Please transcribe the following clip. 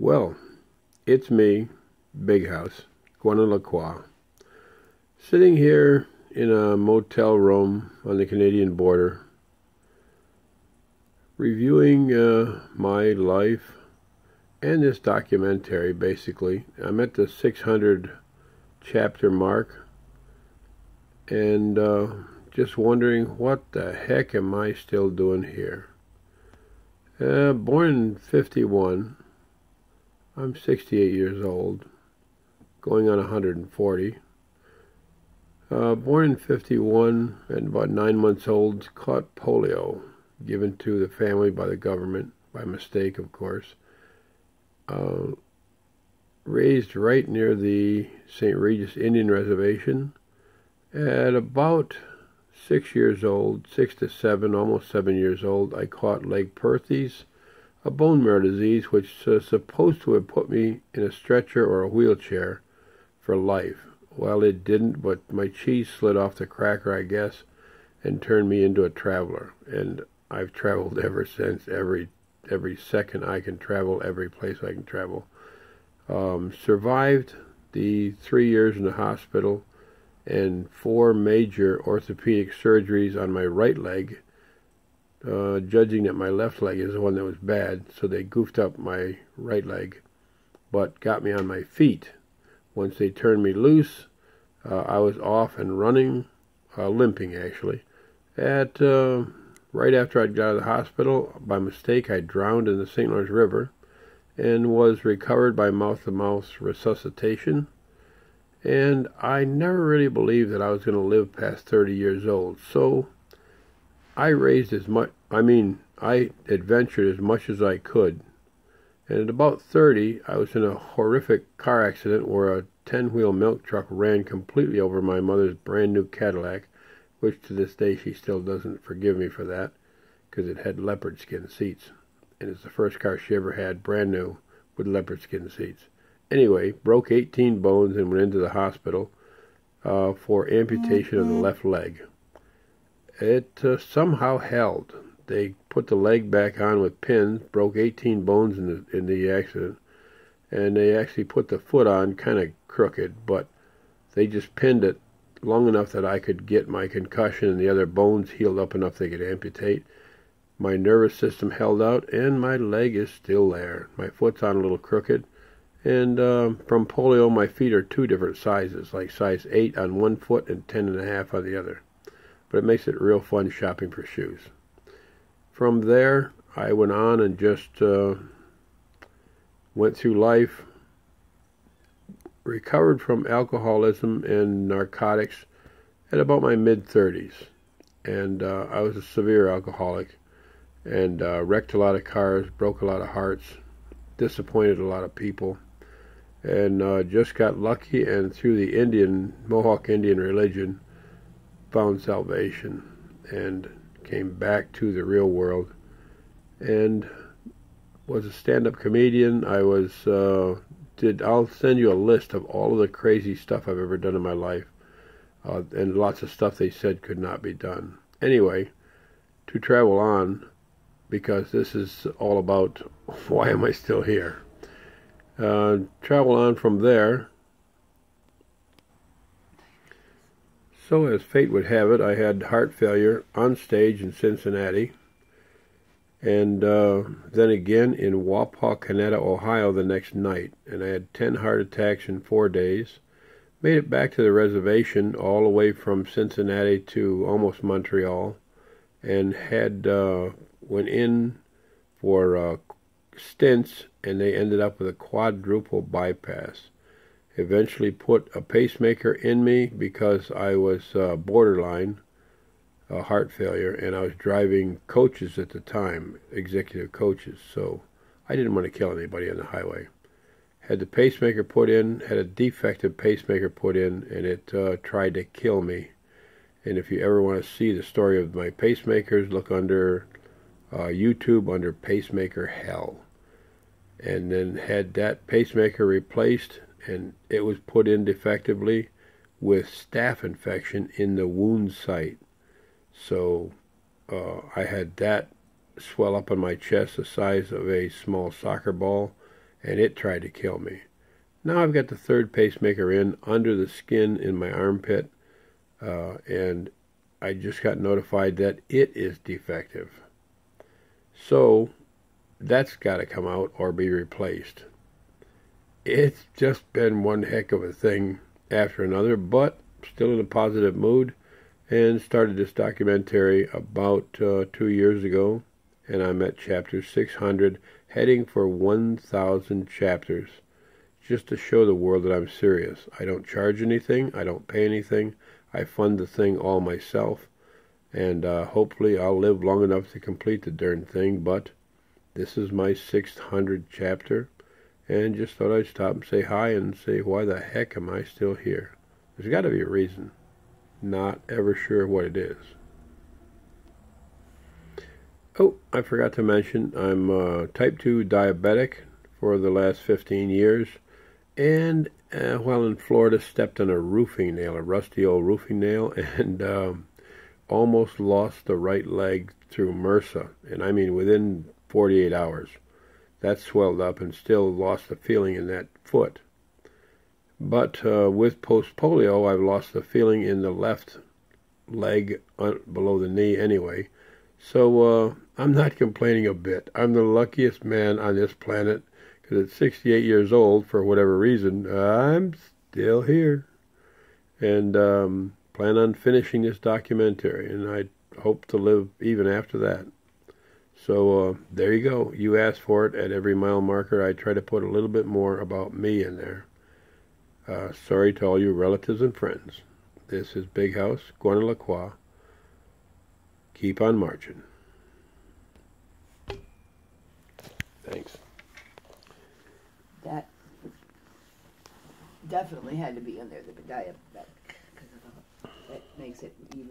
Well, it's me, Big House, Iroquois, sitting here in a motel room on the Canadian border, reviewing my life and this documentary, basically. I'm at the 600 chapter mark, and just wondering what the heck am I still doing here. Born in 51, I'm 68 years old, going on 140. Born in 51 and about 9 months old, caught polio, given to the family by the government, by mistake, of course. Raised right near the St. Regis Indian Reservation. At about 6 years old, 6 to 7, almost 7 years old, I caught leg perthes, a bone marrow disease which is supposed to have put me in a stretcher or a wheelchair for life. Well, it didn't, but my cheese slid off the cracker, I guess, and turned me into a traveler. And I've traveled ever since. Every second I can travel, every place I can travel. Survived the 3 years in the hospital and 4 major orthopedic surgeries on my right leg, judging that my left leg is the one that was bad, so they goofed up my right leg, but got me on my feet. Once they turned me loose, I was off and running, limping actually. Right after I'd got out of the hospital, by mistake I drowned in the St. Lawrence River and was recovered by mouth-to-mouth resuscitation. And I never really believed that I was going to live past 30 years old. So I adventured as much as I could. And at about 30, I was in a horrific car accident where a 10-wheel milk truck ran completely over my mother's brand new Cadillac, which to this day she still doesn't forgive me for that, because it had leopard skin seats. And it's the first car she ever had, brand new, with leopard skin seats. Anyway, broke 18 bones and went into the hospital for amputation of the left leg. It somehow held. They put the leg back on with pins, broke 18 bones in the accident, and they actually put the foot on kind of crooked, but they just pinned it long enough that I could get my concussion and the other bones healed up enough they could amputate. My nervous system held out, and my leg is still there. My foot's on a little crooked, and from polio, my feet are 2 different sizes, like size 8 on one foot and 10.5 on the other. But it makes it real fun shopping for shoes. From there, I went on and just went through life, recovered from alcoholism and narcotics at about my mid-30s. And I was a severe alcoholic and wrecked a lot of cars, broke a lot of hearts, disappointed a lot of people, and just got lucky and through the Mohawk Indian religion found salvation and came back to the real world and was a stand-up comedian. I'll send you a list of all of the crazy stuff I've ever done in my life, and lots of stuff they said could not be done. Anyway, to travel on, because this is all about why am I still here. Travel on from there. So as fate would have it, I had heart failure on stage in Cincinnati, and then again in Wapakoneta, Ohio the next night. And I had 10 heart attacks in 4 days. Made it back to the reservation all the way from Cincinnati to almost Montreal, and went in for stents, and they ended up with a quadruple bypass. Eventually put a pacemaker in me because I was borderline heart failure, and I was driving coaches at the time, executive coaches, so I didn't want to kill anybody on the highway. Had the pacemaker put in, had a defective pacemaker put in, and it tried to kill me. And if you ever want to see the story of my pacemakers, look under YouTube under pacemaker hell. And then had that pacemaker replaced, and it was put in defectively with staph infection in the wound site. So I had that swell up on my chest the size of a small soccer ball, and it tried to kill me. Now I've got the third pacemaker in under the skin in my armpit, and I just got notified that it is defective. So that's got to come out or be replaced. It's just been one heck of a thing after another, but still in a positive mood, and started this documentary about 2 years ago, and I'm at chapter 600, heading for 1,000 chapters, just to show the world that I'm serious. I don't charge anything, I don't pay anything, I fund the thing all myself, and hopefully I'll live long enough to complete the darn thing, but this is my 600th chapter, and just thought I'd stop and say hi and say, why the heck am I still here? There's got to be a reason. Not ever sure what it is. Oh, I forgot to mention, I'm type 2 diabetic for the last 15 years, and while in Florida, stepped on a roofing nail, a rusty old roofing nail, and almost lost the right leg through MRSA, and I mean within 48 hours. That swelled up and still lost the feeling in that foot. But with post-polio, I've lost the feeling in the left leg below the knee anyway. So I'm not complaining a bit. I'm the luckiest man on this planet, because at 68 years old, for whatever reason, I'm still here. And plan on finishing this documentary, and I hope to live even after that. So there you go. You asked for it. At every mile marker, I try to put a little bit more about me in there. Sorry to all you relatives and friends. This is Big House, Iroquois. Keep on marching. Thanks. That definitely had to be in there, the diabetic, because that makes it even